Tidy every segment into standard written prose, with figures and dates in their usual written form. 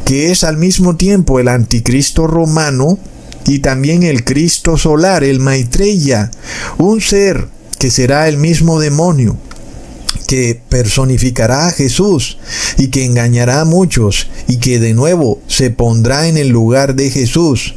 que es al mismo tiempo el anticristo romano y también el Cristo solar, el Maitreya, un ser que será el mismo demonio, que personificará a Jesús y que engañará a muchos y que de nuevo se pondrá en el lugar de Jesús,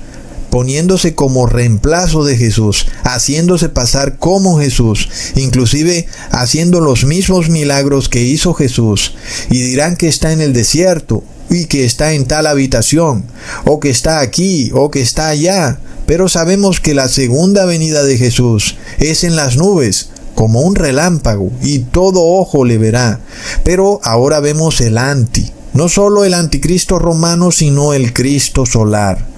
poniéndose como reemplazo de Jesús, haciéndose pasar como Jesús, inclusive haciendo los mismos milagros que hizo Jesús, y dirán que está en el desierto y que está en tal habitación, o que está aquí, o que está allá, pero sabemos que la segunda venida de Jesús es en las nubes, como un relámpago, y todo ojo le verá. Pero ahora vemos el no solo el anticristo romano, sino el Cristo solar.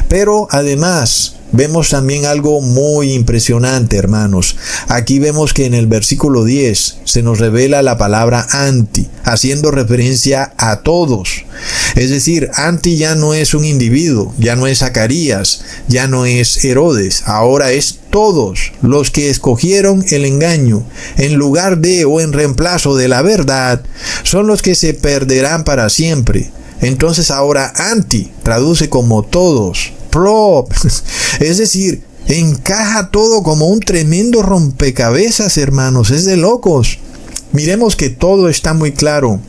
Pero además vemos también algo muy impresionante, hermanos. Aquí vemos que en el versículo 10 se nos revela la palabra anti, haciendo referencia a todos. Es decir, anti ya no es un individuo, ya no es Zacarías, ya no es Herodes, ahora es todos los que escogieron el engaño en lugar de o en reemplazo de la verdad, son los que se perderán para siempre. Entonces ahora anti traduce como todos, plop, es decir, encaja todo como un tremendo rompecabezas, hermanos, es de locos. Miremos que todo está muy claro.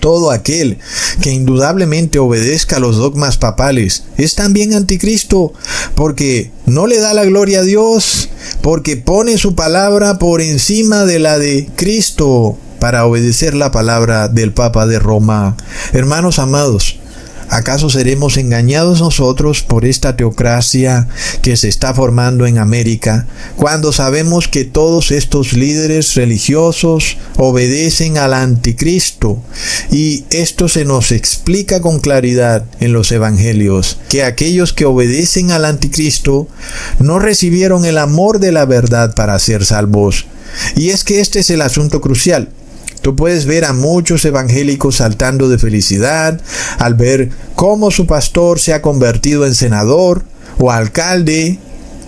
Todo aquel que indudablemente obedezca a los dogmas papales es también anticristo, porque no le da la gloria a Dios, porque pone su palabra por encima de la de Cristo para obedecer la palabra del Papa de Roma. Hermanos amados, ¿acaso seremos engañados nosotros por esta teocracia que se está formando en América, cuando sabemos que todos estos líderes religiosos obedecen al anticristo? Y esto se nos explica con claridad en los evangelios, que aquellos que obedecen al anticristo no recibieron el amor de la verdad para ser salvos. Y es que este es el asunto crucial. Tú puedes ver a muchos evangélicos saltando de felicidad al ver cómo su pastor se ha convertido en senador o alcalde,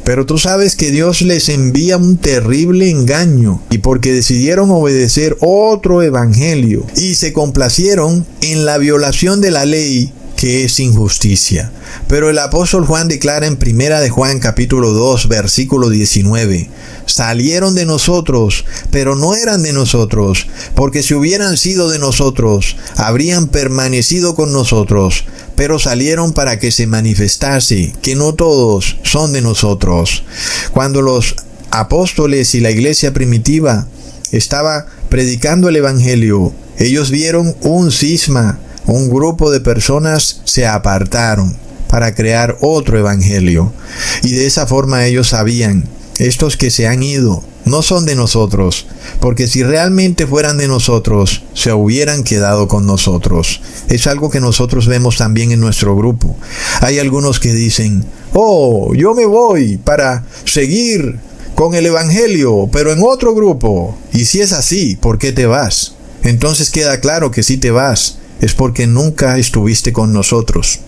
pero tú sabes que Dios les envía un terrible engaño, y porque decidieron obedecer otro evangelio y se complacieron en la violación de la ley, que es injusticia. Pero el apóstol Juan declara en 1 de Juan capítulo 2 versículo 19: salieron de nosotros, pero no eran de nosotros, porque si hubieran sido de nosotros, habrían permanecido con nosotros, pero salieron para que se manifestase que no todos son de nosotros. Cuando los apóstoles y la iglesia primitiva estaba predicando el evangelio, ellos vieron un cisma. Un grupo de personas se apartaron para crear otro evangelio. Y de esa forma ellos sabían, estos que se han ido no son de nosotros, porque si realmente fueran de nosotros, se hubieran quedado con nosotros. Es algo que nosotros vemos también en nuestro grupo. Hay algunos que dicen: oh, yo me voy para seguir con el evangelio, pero en otro grupo. Y si es así, ¿por qué te vas? Entonces queda claro que si te vas, es porque nunca estuviste con nosotros.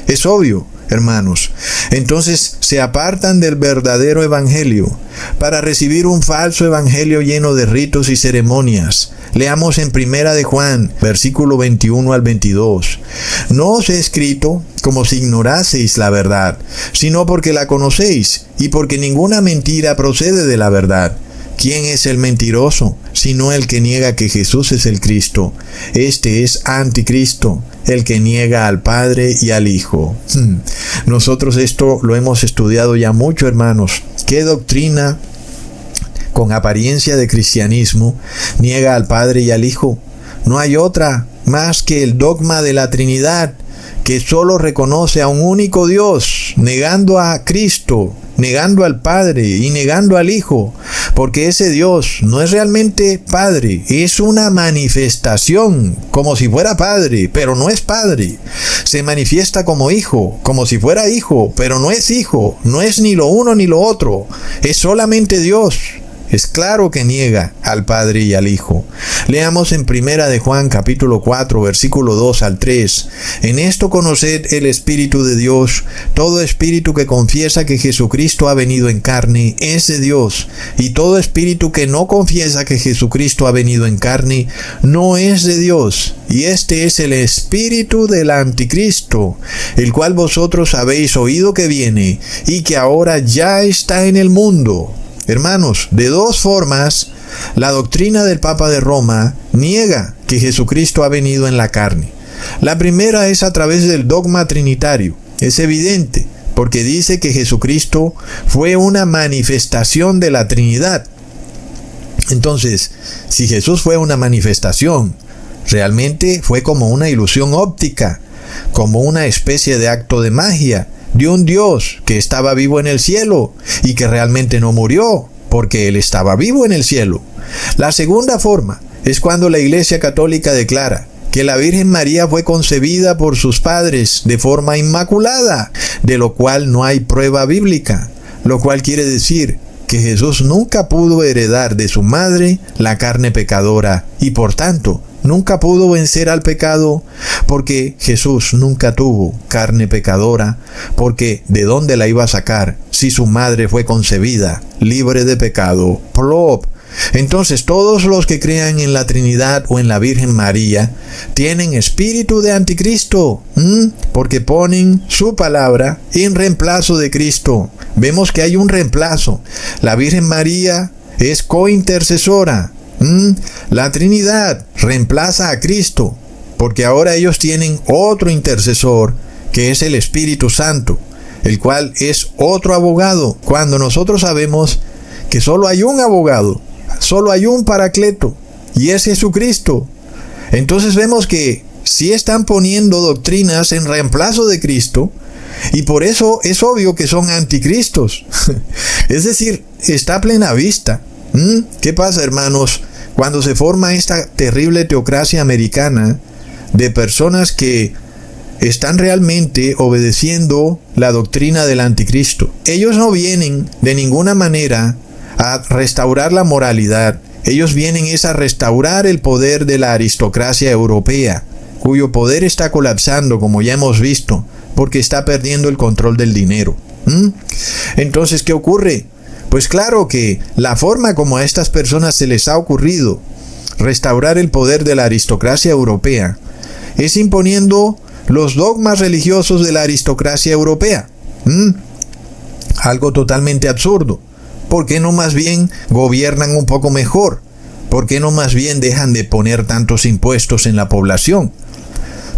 Es obvio, hermanos. Entonces se apartan del verdadero evangelio para recibir un falso evangelio lleno de ritos y ceremonias. Leamos en 1 de Juan, versículo 21 al 22. No os he escrito como si ignoraseis la verdad, sino porque la conocéis, y porque ninguna mentira procede de la verdad. ¿Quién es el mentiroso, sino el que niega que Jesús es el Cristo? Este es anticristo, el que niega al Padre y al Hijo. Nosotros esto lo hemos estudiado ya mucho, hermanos. ¿Qué doctrina con apariencia de cristianismo niega al Padre y al Hijo? No hay otra más que el dogma de la Trinidad, que solo reconoce a un único Dios, negando a Cristo, negando al Padre y negando al Hijo, porque ese Dios no es realmente Padre, es una manifestación, como si fuera Padre, pero no es Padre. Se manifiesta como Hijo, como si fuera Hijo, pero no es Hijo, no es ni lo uno ni lo otro, es solamente Dios. Es claro que niega al Padre y al Hijo. Leamos en Primera de Juan capítulo 4, versículo 2 al 3. En esto conoced el Espíritu de Dios. Todo espíritu que confiesa que Jesucristo ha venido en carne es de Dios. Y todo espíritu que no confiesa que Jesucristo ha venido en carne no es de Dios. Y este es el espíritu del anticristo, el cual vosotros habéis oído que viene y que ahora ya está en el mundo. Hermanos, de dos formas, la doctrina del Papa de Roma niega que Jesucristo ha venido en la carne. La primera es a través del dogma trinitario. Es evidente, porque dice que Jesucristo fue una manifestación de la Trinidad. Entonces, si Jesús fue una manifestación, realmente fue como una ilusión óptica, como una especie de acto de magia de un Dios que estaba vivo en el cielo y que realmente no murió, porque Él estaba vivo en el cielo. La segunda forma es cuando la Iglesia Católica declara que la Virgen María fue concebida por sus padres de forma inmaculada, de lo cual no hay prueba bíblica, lo cual quiere decir que Jesús nunca pudo heredar de su madre la carne pecadora y por tanto nunca pudo vencer al pecado, porque Jesús nunca tuvo carne pecadora, porque ¿de dónde la iba a sacar si su madre fue concebida libre de pecado? Plop. Entonces todos los que crean en la Trinidad o en la Virgen María tienen espíritu de anticristo, porque ponen su palabra en reemplazo de Cristo. Vemos que hay un reemplazo. La Virgen María es cointercesora. La Trinidad reemplaza a Cristo, porque ahora ellos tienen otro intercesor, que es el Espíritu Santo, el cual es otro abogado, cuando nosotros sabemos que solo hay un abogado, solo hay un paracleto, y es Jesucristo. Entonces vemos que sí están poniendo doctrinas en reemplazo de Cristo, y por eso es obvio que son anticristos. Es decir, está a plena vista. ¿Qué pasa, hermanos? Cuando se forma esta terrible teocracia americana de personas que están realmente obedeciendo la doctrina del anticristo, ellos no vienen de ninguna manera a restaurar la moralidad. Ellos vienen es a restaurar el poder de la aristocracia europea, cuyo poder está colapsando, como ya hemos visto, porque está perdiendo el control del dinero. Entonces, ¿qué ocurre? Pues claro que la forma como a estas personas se les ha ocurrido restaurar el poder de la aristocracia europea es imponiendo los dogmas religiosos de la aristocracia europea. Algo totalmente absurdo. ¿Por qué no más bien gobiernan un poco mejor? ¿Por qué no más bien dejan de poner tantos impuestos en la población?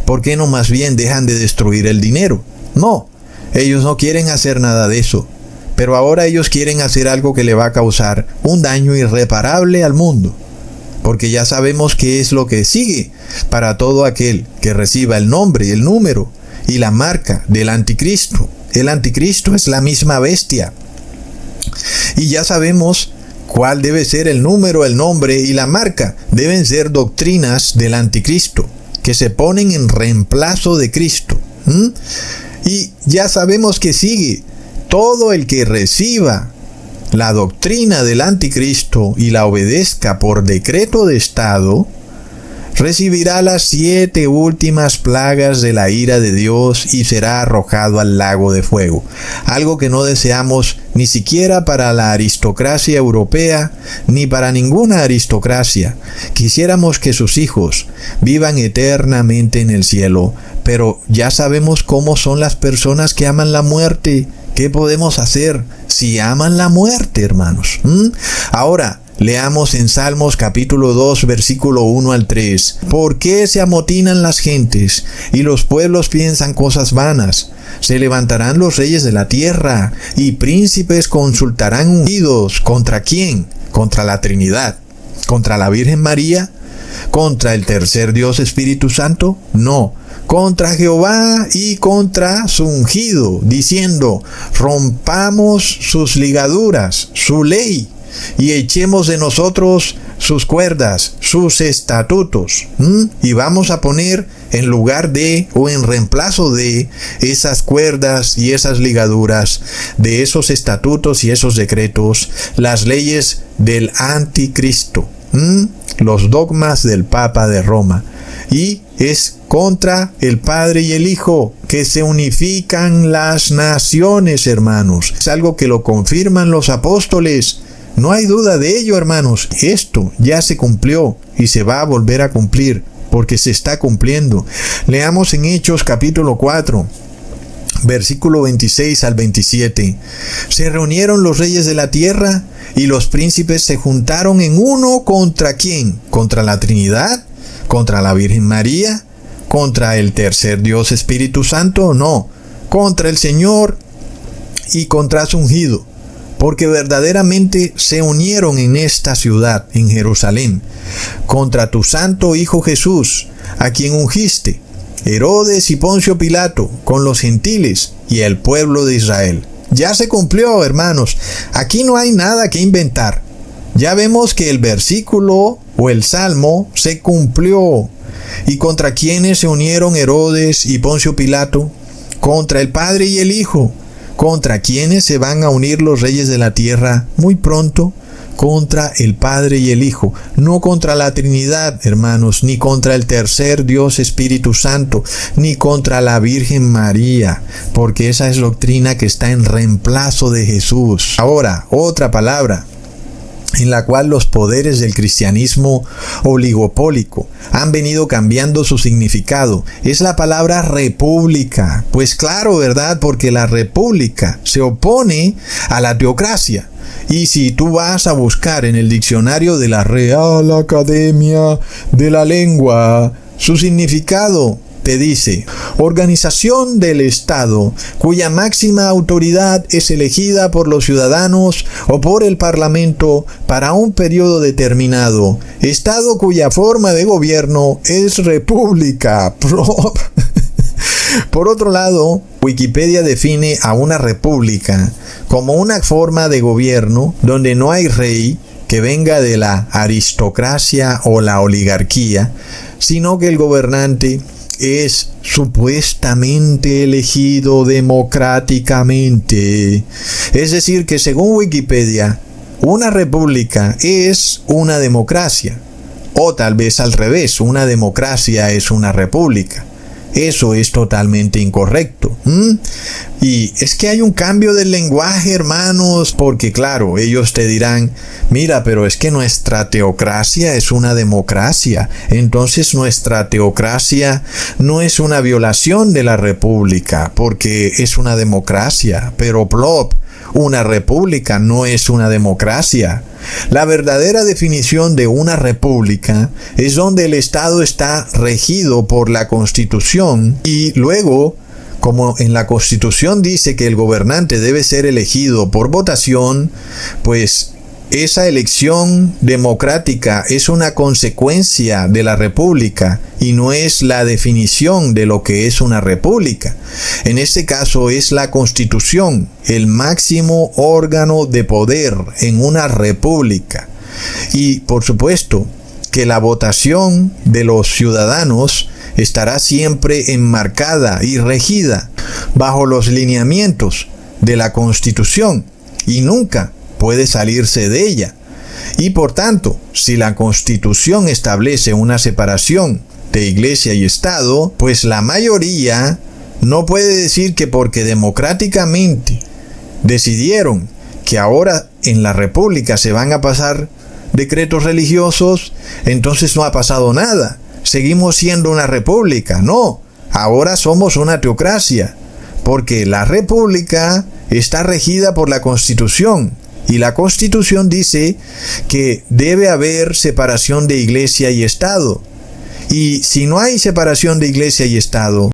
¿Por qué no más bien dejan de destruir el dinero? No, ellos no quieren hacer nada de eso. Pero ahora ellos quieren hacer algo que le va a causar un daño irreparable al mundo. Porque ya sabemos qué es lo que sigue para todo aquel que reciba el nombre, el número y la marca del anticristo. El anticristo es la misma bestia. Y ya sabemos cuál debe ser el número, el nombre y la marca. Deben ser doctrinas del anticristo que se ponen en reemplazo de Cristo. Y ya sabemos que sigue. Todo el que reciba la doctrina del anticristo y la obedezca por decreto de Estado, recibirá las 7 últimas plagas de la ira de Dios y será arrojado al lago de fuego. Algo que no deseamos ni siquiera para la aristocracia europea, ni para ninguna aristocracia. Quisiéramos que sus hijos vivan eternamente en el cielo, pero ya sabemos cómo son las personas que aman la muerte. ¿Qué podemos hacer si aman la muerte, hermanos? Ahora, leamos en Salmos capítulo 2, versículo 1 al 3. ¿Por qué se amotinan las gentes y los pueblos piensan cosas vanas? Se levantarán los reyes de la tierra y príncipes consultarán ungidos. ¿Contra quién? Contra la Trinidad. ¿Contra la Virgen María? ¿Contra el tercer Dios Espíritu Santo? No. Contra Jehová y contra su ungido, diciendo: rompamos sus ligaduras, su ley, y echemos de nosotros sus cuerdas, sus estatutos, y vamos a poner en lugar de o en reemplazo de esas cuerdas y esas ligaduras, de esos estatutos y esos decretos, las leyes del anticristo, los dogmas del Papa de Roma. Y es contra el Padre y el Hijo que se unifican las naciones, hermanos. Es algo que lo confirman los apóstoles. No hay duda de ello, hermanos. Esto ya se cumplió y se va a volver a cumplir porque se está cumpliendo. Leamos en Hechos capítulo 4. Versículo 26 al 27. Se reunieron los reyes de la tierra y los príncipes se juntaron en uno. ¿Contra quién? ¿Contra la Trinidad? ¿Contra la Virgen María? ¿Contra el tercer Dios Espíritu Santo? No, contra el Señor y contra su ungido, porque verdaderamente se unieron en esta ciudad, en Jerusalén, contra tu santo Hijo Jesús, a quien ungiste, Herodes y Poncio Pilato, con los gentiles y el pueblo de Israel. Ya se cumplió, hermanos. Aquí no hay nada que inventar. Ya vemos que el versículo o el salmo se cumplió. ¿Y contra quiénes se unieron Herodes y Poncio Pilato? Contra el Padre y el Hijo. ¿Contra quiénes se van a unir los reyes de la tierra muy pronto? Contra el Padre y el Hijo, no contra la Trinidad, hermanos, ni contra el tercer Dios Espíritu Santo, ni contra la Virgen María, porque esa es doctrina que está en reemplazo de Jesús. Ahora, otra palabra en la cual los poderes del cristianismo oligopólico han venido cambiando su significado, es la palabra república. Pues claro, ¿verdad? Porque la república se opone a la teocracia. Y si tú vas a buscar en el diccionario de la Real Academia de la Lengua, su significado te dice: organización del Estado cuya máxima autoridad es elegida por los ciudadanos o por el Parlamento para un periodo determinado. Estado cuya forma de gobierno es república. Por otro lado, Wikipedia define a una república como una forma de gobierno donde no hay rey que venga de la aristocracia o la oligarquía, sino que el gobernante es supuestamente elegido democráticamente. Es decir, que según Wikipedia, una república es una democracia, o tal vez al revés, una democracia es una república. Eso es totalmente incorrecto. Y es que hay un cambio del lenguaje, hermanos, porque claro, ellos te dirán: mira, pero es que nuestra teocracia es una democracia. Entonces nuestra teocracia no es una violación de la república, porque es una democracia. Pero una república no es una democracia. La verdadera definición de una república es donde el Estado está regido por la Constitución y luego, como en la Constitución dice que el gobernante debe ser elegido por votación, pues esa elección democrática es una consecuencia de la república y no es la definición de lo que es una república. En este caso es la Constitución, el máximo órgano de poder en una república. Y por supuesto que la votación de los ciudadanos estará siempre enmarcada y regida bajo los lineamientos de la Constitución y nunca puede salirse de ella. Y por tanto, si la Constitución establece una separación de Iglesia y Estado, pues la mayoría no puede decir que porque democráticamente decidieron que ahora en la República se van a pasar decretos religiosos, entonces no ha pasado nada. Seguimos siendo una república. No, ahora somos una teocracia, porque la república está regida por la Constitución. Y la Constitución dice que debe haber separación de Iglesia y Estado. Y si no hay separación de Iglesia y Estado,